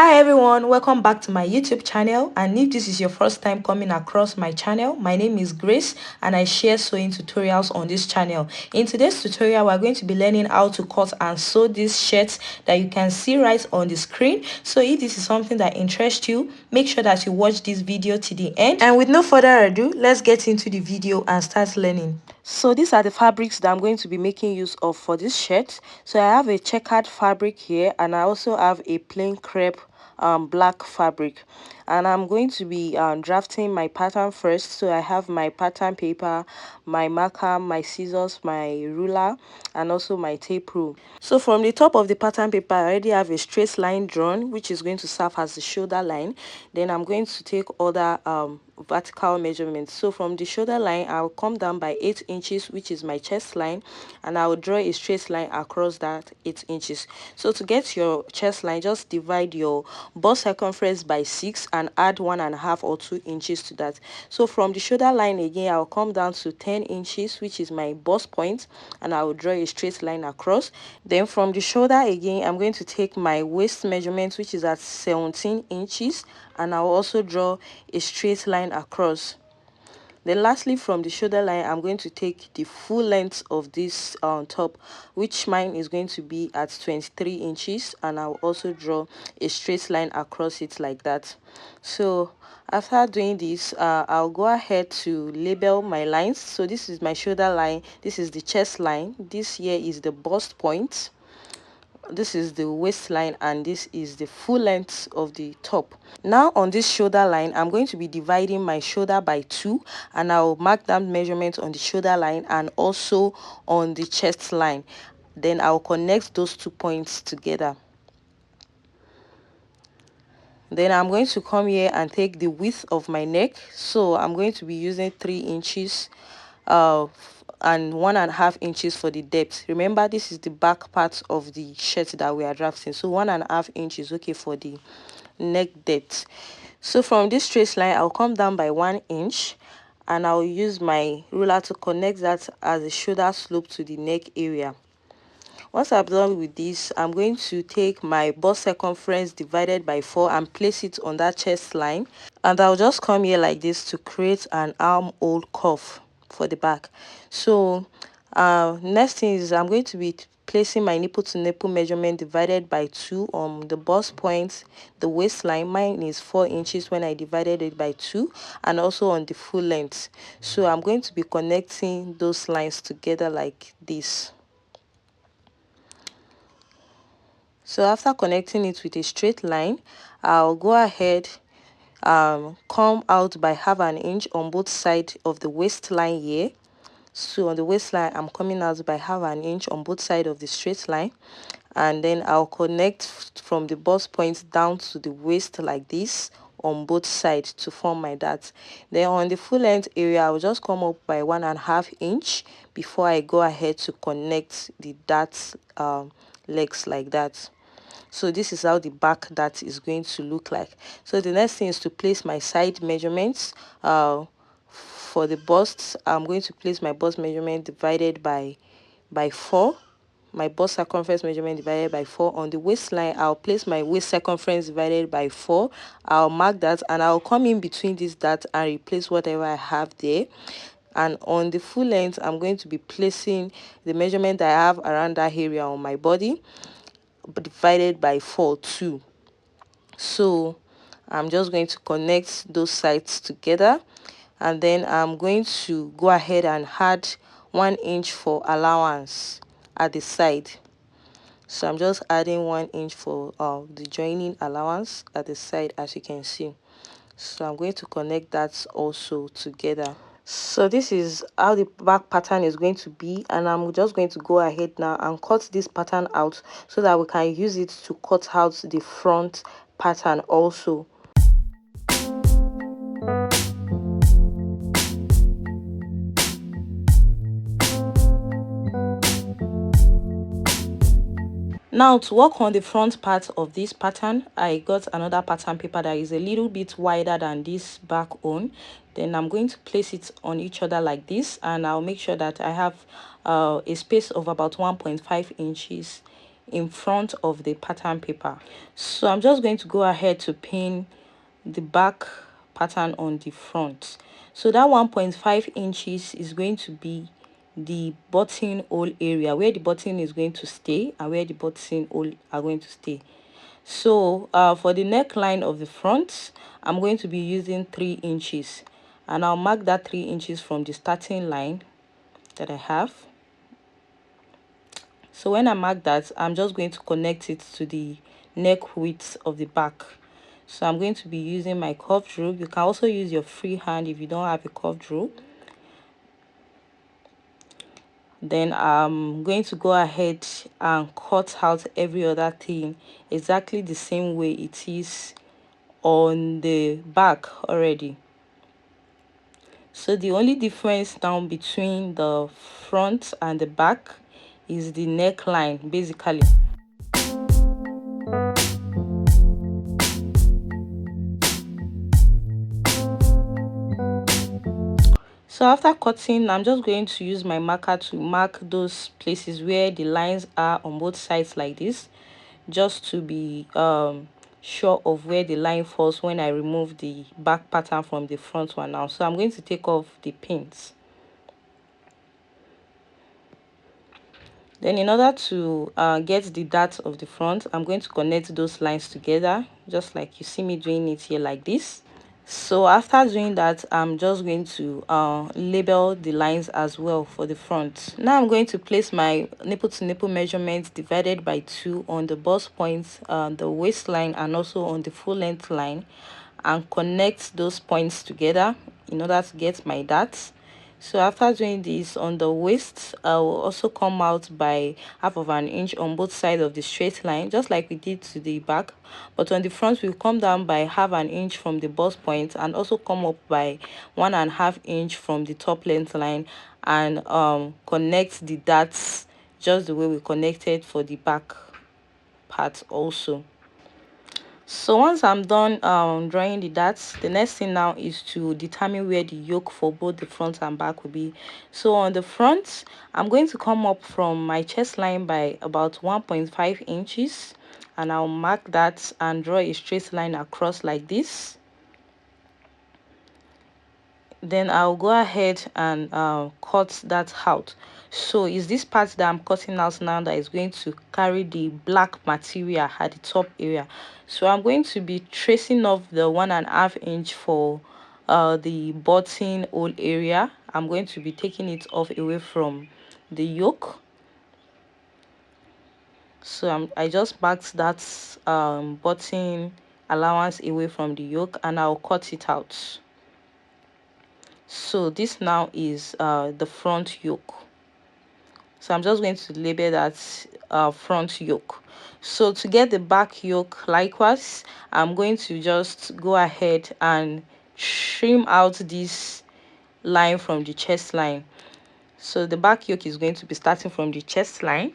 Hi everyone, welcome back to my YouTube channel, and if this is your first time coming across my channel, my name is Grace and I share sewing tutorials on this channel. In today's tutorial, we're going to be learning how to cut and sew these shirts that you can see right on the screen. So if this is something that interests you, make sure that you watch this video to the end. And with no further ado, let's get into the video and start learning. So these are the fabrics that I'm going to be making use of for this shirt. So I have a checkered fabric here, and I also have a plain crepe black fabric, and I'm going to be drafting my pattern first. So I have my pattern paper, my marker, my scissors, my ruler, and also my tape rule. So from the top of the pattern paper, I already have a straight line drawn, which is going to serve as the shoulder line. Then I'm going to take other vertical measurements. So from the shoulder line, I'll come down by 8 inches, which is my chest line, and I'll draw a straight line across that 8 inches. So to get your chest line, just divide your bust circumference by 6 and add 1.5 or 2 inches to that. So from the shoulder line again, I'll come down to 10 inches, which is my bust point, and I will draw a straight line across. Then from the shoulder again, I'm going to take my waist measurement, which is at 17 inches, and I'll also draw a straight line across. Then lastly, from the shoulder line, I'm going to take the full length of this top, which mine is going to be at 23 inches, and I'll also draw a straight line across it like that. So after doing this, I'll go ahead to label my lines. So this is my shoulder line, this is the chest line, this here is the bust point, this is the waistline, and this is the full length of the top. Now on this shoulder line, I'm going to be dividing my shoulder by 2, and I'll mark down measurements on the shoulder line and also on the chest line. Then I'll connect those 2 points together. Then I'm going to come here and take the width of my neck. So I'm going to be using 3 inches and 1.5 inches for the depth. Remember, this is the back part of the shirt that we are drafting, so 1.5 inches okay for the neck depth. So from this straight line, I'll come down by 1 inch, and I'll use my ruler to connect that as a shoulder slope to the neck area. Once I've done with this, I'm going to take my bust circumference divided by 4 and place it on that chest line, and I'll just come here like this to create an armhole curve for the back. So next thing is I'm going to be placing my nipple to nipple measurement divided by 2 on the bust point, the waistline. Mine is 4 inches when I divided it by 2, and also on the full length. So I'm going to be connecting those lines together like this. So after connecting it with a straight line, I'll go ahead come out by 1/2 inch on both sides of the waistline here. So on the waistline, I'm coming out by 1/2 inch on both sides of the straight line, and then I'll connect from the bust point down to the waist like this on both sides to form my dart. Then on the full length area, I'll just come up by 1.5 inch before I go ahead to connect the dart legs like that. So this is how the back dart is going to look like. So the next thing is to place my side measurements. For the bust, I'm going to place my bust measurement divided by 4, my bust circumference measurement divided by 4. On the waistline, I'll place my waist circumference divided by 4. I'll mark that, and I'll come in between this dart and replace whatever I have there. And on the full length, I'm going to be placing the measurement I have around that area on my body divided by 4 too. So I'm just going to connect those sides together, and then I'm going to go ahead and add 1 inch for allowance at the side. So I'm just adding 1 inch for the joining allowance at the side, as you can see. So I'm going to connect that also together. So this is how the back pattern is going to be, and I'm just going to go ahead now and cut this pattern out so that we can use it to cut out the front pattern also. Now to work on the front part of this pattern, I got another pattern paper that is a little bit wider than this back one. Then I'm going to place it on each other like this, and I'll make sure that I have a space of about 1.5 inches in front of the pattern paper. So I'm just going to go ahead to pin the back pattern on the front. So that 1.5 inches is going to be the buttonhole area, where the button is going to stay and where the buttonhole are going to stay. So for the neckline of the front, I'm going to be using 3 inches, and I'll mark that 3 inches from the starting line that I have. So when I mark that, I'm just going to connect it to the neck width of the back. So I'm going to be using my curved rule. You can also use your free hand if you don't have a curved rule. Then I'm going to go ahead and cut out every other thing exactly the same way it is on the back already. So the only difference now between the front and the back is the neckline, basically. So after cutting, I'm just going to use my marker to mark those places where the lines are on both sides like this, just to be sure of where the line falls when I remove the back pattern from the front one now. So I'm going to take off the pins. Then in order to get the dart of the front, I'm going to connect those lines together, just like you see me doing it here like this. So after doing that, I'm just going to label the lines as well for the front. Now I'm going to place my nipple to nipple measurements divided by 2 on the bust points, the waistline, and also on the full length line, and connect those points together in order to get my darts. So after doing this, on the waist, I will also come out by 1/2 inch on both sides of the straight line, just like we did to the back. But on the front, we'll come down by 1/2 inch from the bust point, and also come up by 1.5 inch from the top length line, and connect the darts just the way we connected for the back part also. So once I'm done drawing the darts, the next thing now is to determine where the yoke for both the front and back will be. So on the front, I'm going to come up from my chest line by about 1.5 inches, and I'll mark that and draw a straight line across like this. Then I'll go ahead and cut that out. So is this part that I'm cutting out now that is going to carry the black material at the top area. So I'm going to be tracing off the 1.5 inch for the buttonhole area. I'm going to be taking it off away from the yoke. So I just marked that button allowance away from the yoke, and I'll cut it out. So this now is the front yoke. So I'm just going to label that front yoke. So to get the back yoke, likewise, I'm going to just go ahead and trim out this line from the chest line. So the back yoke is going to be starting from the chest line,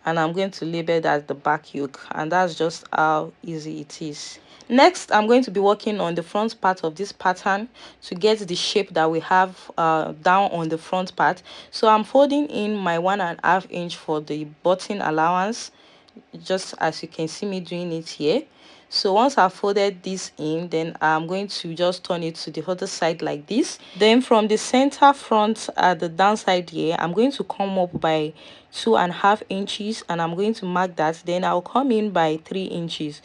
and I'm going to label that the back yoke, and that's just how easy it is. Next, I'm going to be working on the front part of this pattern to get the shape that we have down on the front part. So I'm folding in my 1.5 inch for the button allowance, just as you can see me doing it here. So once I've folded this in, then I'm going to just turn it to the other side like this. Then from the center front at the downside here, I'm going to come up by 2.5 inches, and I'm going to mark that. Then I'll come in by 3 inches,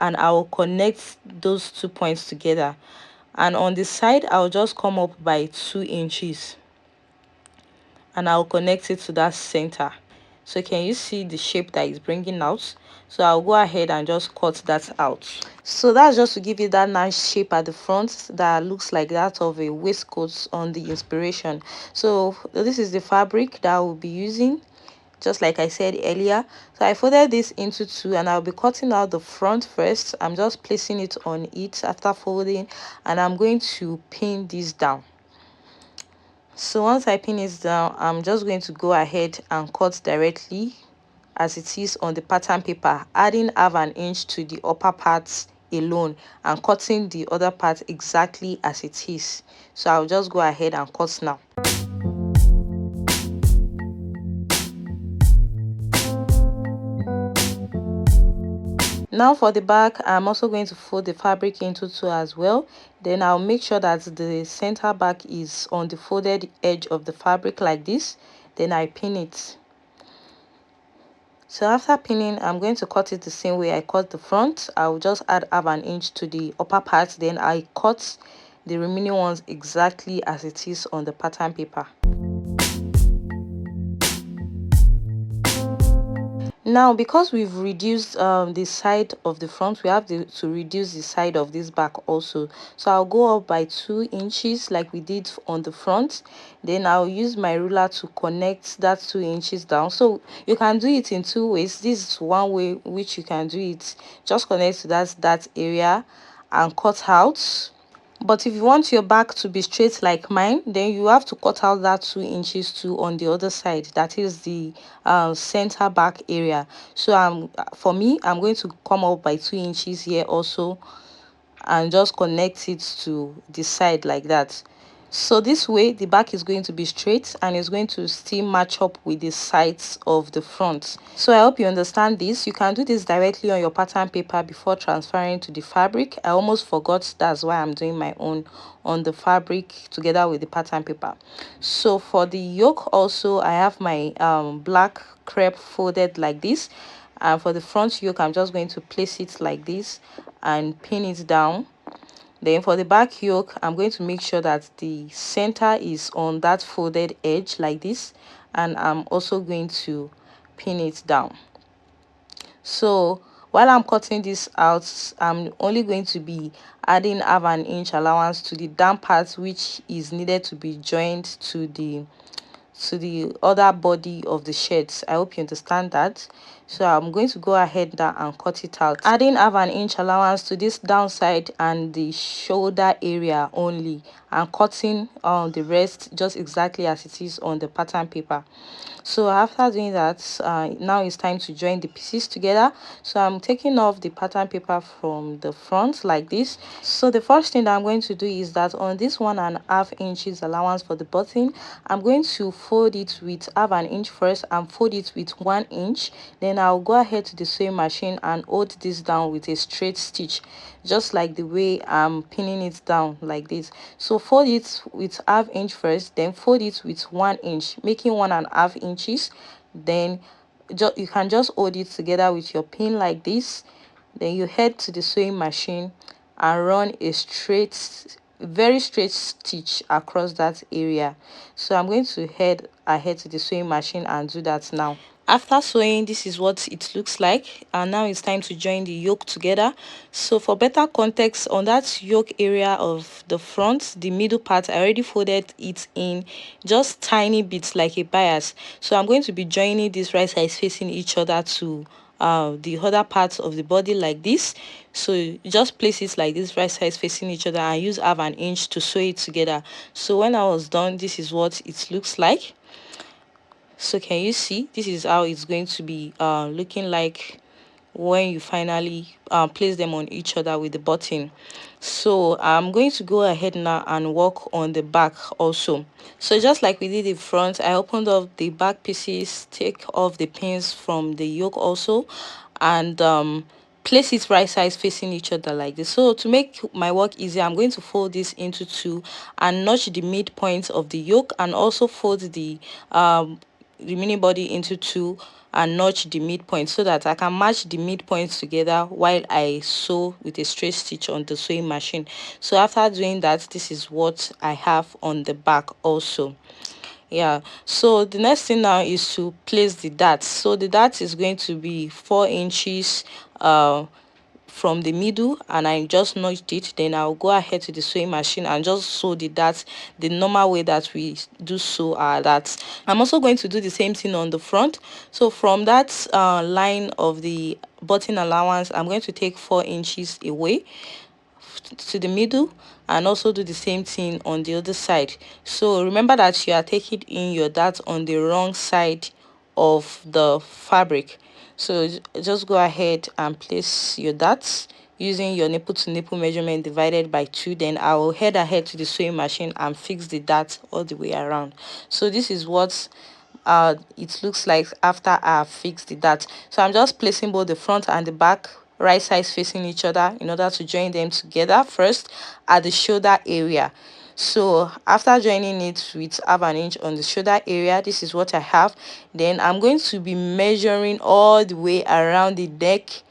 and I'll connect those 2 points together. And on the side, I'll just come up by 2 inches, and I'll connect it to that center. So can you see the shape that is bringing out? So I'll go ahead and just cut that out. So that's just to give you that nice shape at the front that looks like that of a waistcoat on the inspiration. So this is the fabric that I will be using, just like I said earlier. So I folded this into 2, and I'll be cutting out the front first. I'm just placing it on it after folding, and I'm going to pin this down. So once I pin it down, I'm just going to go ahead and cut directly as it is on the pattern paper, adding 1/2 inch to the upper part alone and cutting the other part exactly as it is. So I'll just go ahead and cut now. Now for the back, I'm also going to fold the fabric into two as well. Then I'll make sure that the center back is on the folded edge of the fabric like this. Then I pin it. So after pinning, I'm going to cut it the same way I cut the front. I'll just add half an inch to the upper part. Then I cut the remaining ones exactly as it is on the pattern paper. Now, because we've reduced the side of the front, we have to reduce the side of this back also. So I'll go up by 2 inches like we did on the front. Then I'll use my ruler to connect that 2 inches down. So you can do it in two ways. This is one way which you can do it. Just connect to that area and cut out. But if you want your back to be straight like mine, then you have to cut out that 2 inches too on the other side. That is the center back area. So for me, I'm going to come up by 2 inches here also and just connect it to the side like that. So this way the back is going to be straight and it's going to still match up with the sides of the front. So I hope you understand this. You can do this directly on your pattern paper before transferring to the fabric. I almost forgot, that's why I'm doing my own on the fabric together with the pattern paper. So for the yoke also, I have my black crepe folded like this, and for the front yoke I'm just going to place it like this and pin it down. Then for the back yoke, I'm going to make sure that the center is on that folded edge like this, and I'm also going to pin it down. So while I'm cutting this out, I'm only going to be adding half an inch allowance to the down part, which is needed to be joined to the other body of the shirts. I hope you understand that. So I'm going to go ahead now and cut it out, adding half an inch allowance to this downside and the shoulder area only, and cutting the rest just exactly as it is on the pattern paper. So after doing that, now it's time to join the pieces together. So I'm taking off the pattern paper from the front like this. So the first thing that I'm going to do is that on this 1.5 inches allowance for the button, I'm going to fold it with half an inch first and fold it with 1 inch. Then I'll go ahead to the sewing machine and hold this down with a straight stitch, just like the way I'm pinning it down like this. So fold it with half inch first, then fold it with 1 inch, making 1.5 inches. Then you can just hold it together with your pin like this. Then you head to the sewing machine and run a very straight stitch across that area. So I'm going to head ahead to the sewing machine and do that now. After sewing, this is what it looks like, and now it's time to join the yoke together. So for better context, on that yoke area of the front, the middle part, I already folded it in just tiny bits like a bias. So I'm going to be joining this right sides facing each other to the other parts of the body like this. So you just place it like this, right sides facing each other, and use half an inch to sew it together. So when I was done, this is what it looks like. So can you see, this is how it's going to be looking like when you finally place them on each other with the button. So I'm going to go ahead now and work on the back also. So just like we did the front, I opened up the back pieces, take off the pins from the yoke also, and place it right sides facing each other like this. So to make my work easier, I'm going to fold this into two and notch the midpoint of the yoke, and also fold the remaining body into two and notch the midpoint, so that I can match the midpoints together while I sew with a straight stitch on the sewing machine. So after doing that, this is what I have on the back also. Yeah, so the next thing now is to place the dart. So the dart is going to be 4 inches from the middle, and I just notched it. Then I'll go ahead to the sewing machine and just sew the dart the normal way that we do sew our darts. I'm also going to do the same thing on the front. So from that line of the button allowance, I'm going to take 4 inches away to the middle, and also do the same thing on the other side. So remember that you are taking in your dart on the wrong side of the fabric. So just go ahead and place your darts using your nipple to nipple measurement divided by 2. Then I will head ahead to the sewing machine and fix the dart all the way around. So this is what it looks like after I have fixed the dart. So I'm just placing both the front and the back right sides facing each other in order to join them together first at the shoulder area. So after joining it with half an inch on the shoulder area, this is what I have. Then I'm going to be measuring all the way around the neck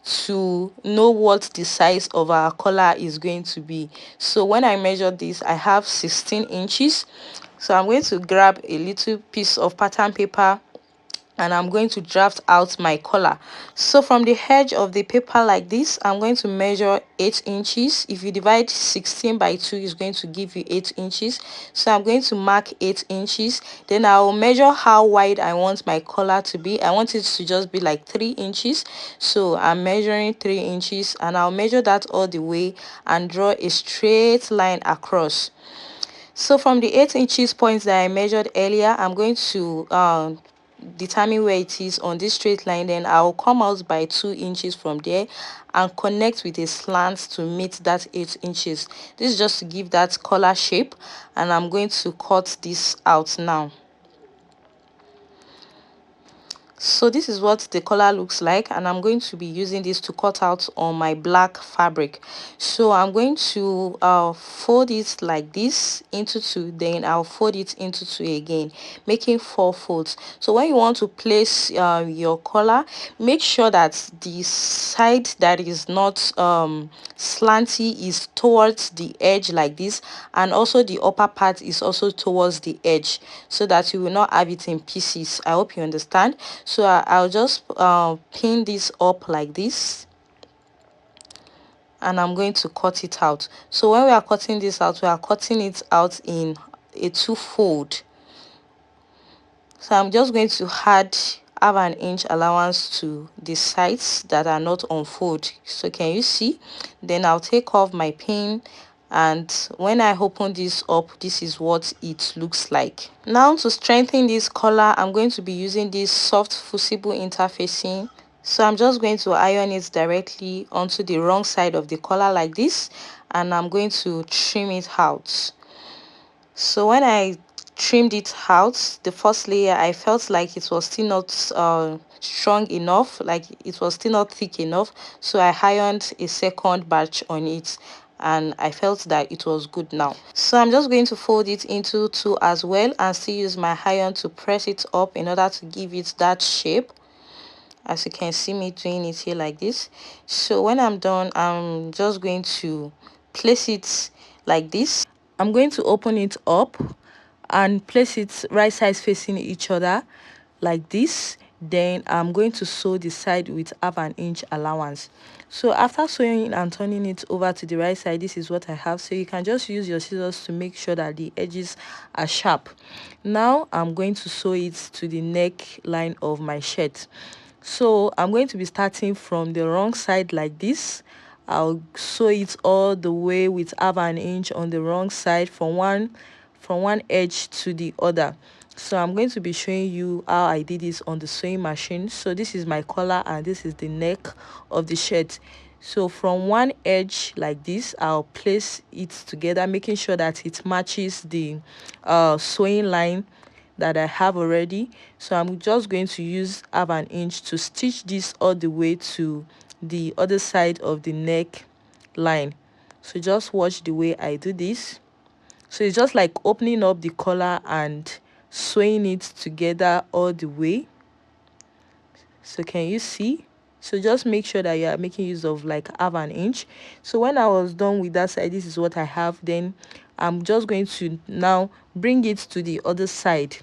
to know what the size of our collar is going to be. So when I measure this, I have 16 inches. So I'm going to grab a little piece of pattern paper and I'm going to draft out my collar. So from the edge of the paper like this, I'm going to measure 8 inches. If you divide 16 by 2, it's going to give you 8 inches. So I'm going to mark 8 inches. Then I'll measure how wide I want my collar to be. I want it to just be like 3 inches. So I'm measuring 3 inches and I'll measure that all the way and draw a straight line across. So from the 8 inches points that I measured earlier, I'm going to determine where it is on this straight line. Then I'll come out by 2 inches from there and connect with a slant to meet that 8 inches. This is just to give that collar shape, and I'm going to cut this out now. So this is what the collar looks like, and I'm going to be using this to cut out on my black fabric. So I'm going to fold it like this into 2, then I'll fold it into 2 again, making 4 folds. So when you want to place your collar, make sure that the side that is not slanty is towards the edge like this, and also the upper part is also towards the edge, so that you will not have it in pieces. I hope you understand. So I'll just pin this up like this, and I'm going to cut it out. So when we are cutting this out, we are cutting it out in a 2-fold. So I'm just going to add half an inch allowance to the sides that are not on fold. So can you see? Then I'll take off my pin, and when I open this up, this is what it looks like. Now to strengthen this collar, I'm going to be using this soft fusible interfacing. So I'm just going to iron it directly onto the wrong side of the collar like this, and I'm going to trim it out. So when I trimmed it out, the first layer, I felt like it was still not strong enough, like it was still not thick enough. So I ironed a second batch on it, and I felt that it was good now. So I'm just going to fold it into 2 as well, and still use my iron to press it up in order to give it that shape, as you can see me doing it here like this. So when I'm done, I'm just going to place it like this. I'm going to open it up and place it right sides facing each other like this. Then I'm going to sew the side with half an inch allowance. So after sewing and turning it over to the right side, this is what I have. So you can just use your scissors to make sure that the edges are sharp. Now I'm going to sew it to the neckline of my shirt. So I'm going to be starting from the wrong side like this. I'll sew it all the way with half an inch on the wrong side from one edge to the other. So I'm going to be showing you how I did this on the sewing machine. So this is my collar and this is the neck of the shirt. So from one edge like this, I'll place it together, making sure that it matches the sewing line that I have already. So I'm just going to use half an inch to stitch this all the way to the other side of the neck line. So just watch the way I do this. So it's just like opening up the collar and sewing it together all the way. So can you see? So just make sure that you are making use of like half an inch. So when I was done with that side, this is what I have. Then I'm just going to now bring it to the other side,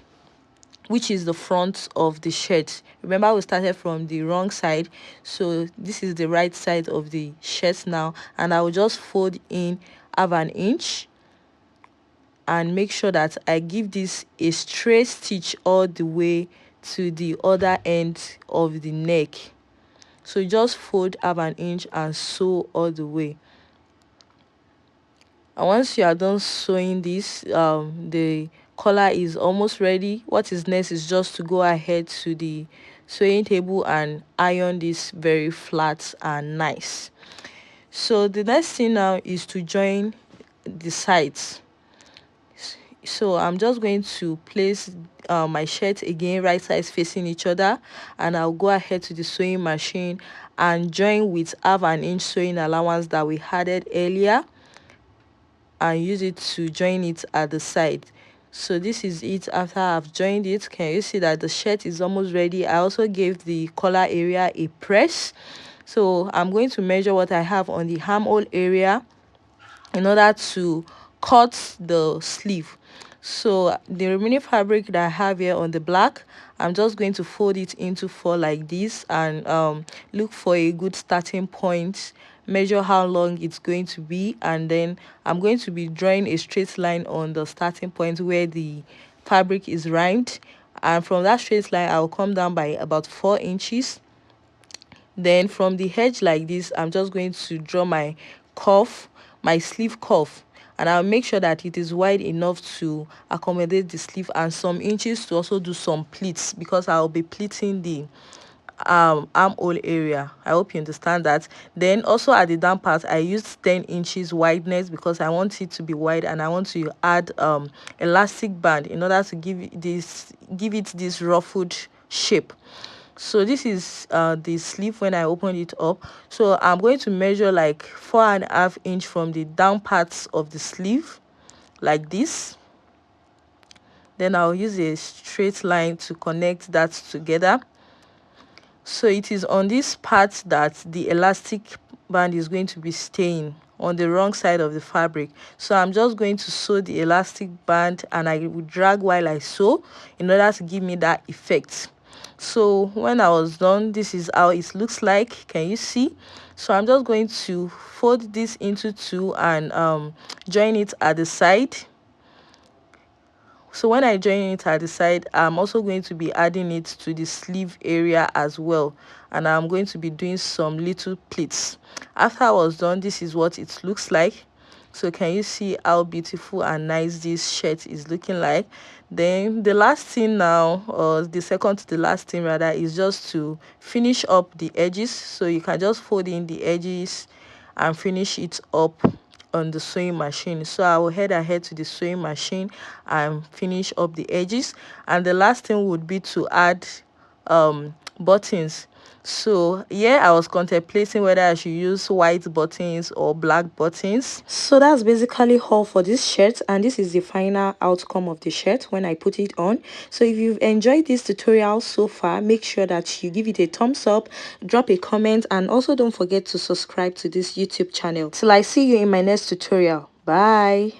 which is the front of the shirt. Remember, we started from the wrong side, so this is the right side of the shirt now, and I will just fold in half an inch and make sure that I give this a straight stitch all the way to the other end of the neck. So just fold half an inch and sew all the way. And once you are done sewing this, the collar is almost ready. What is next is just to go ahead to the sewing table and iron this very flat and nice. So the next thing now is to join the sides. So I'm just going to place my shirt again right sides facing each other, and I'll go ahead to the sewing machine and join with 1/2 inch sewing allowance that we added earlier, and use it to join it at the side. So this is it after I've joined it. Can you see that the shirt is almost ready? I also gave the collar area a press. So I'm going to measure what I have on the armhole area in order to cut the sleeve. So the remaining fabric that I have here on the black, I'm just going to fold it into 4 like this, and look for a good starting point, measure how long it's going to be, and then I'm going to be drawing a straight line on the starting point where the fabric is rhymed, and from that straight line I'll come down by about 4 inches. Then from the edge like this, I'm just going to draw my cuff, my sleeve cuff, and I'll make sure that it is wide enough to accommodate the sleeve, and some inches to also do some pleats, because I'll be pleating the armhole area. I hope you understand that. Then also at the down part, I used 10 inches wideness because I want it to be wide, and I want to add elastic band in order to give it this ruffled shape. So this is the sleeve when I open it up. So I'm going to measure like 4.5 inch from the down parts of the sleeve like this. Then I'll use a straight line to connect that together. So it is on this part that the elastic band is going to be staying, on the wrong side of the fabric. So I'm just going to sew the elastic band, and I will drag while I sew in order to give me that effect. So when I was done, this is how it looks like. Can you see? So I'm just going to fold this into 2 and join it at the side. So when I join it at the side, I'm also going to be adding it to the sleeve area as well, and I'm going to be doing some little pleats. After I was done, this is what it looks like. So can you see how beautiful and nice this shirt is looking like? Then the last thing now, or the second to the last thing rather, is just to finish up the edges. So you can just fold in the edges and finish it up on the sewing machine. So I will head ahead to the sewing machine and finish up the edges, and the last thing would be to add buttons. So yeah, I was contemplating whether I should use white buttons or black buttons. So that's basically all for this shirt, and this is the final outcome of the shirt when I put it on. So if you've enjoyed this tutorial so far, make sure that you give it a thumbs up, drop a comment, and also don't forget to subscribe to this YouTube channel. Till I see you in my next tutorial. Bye.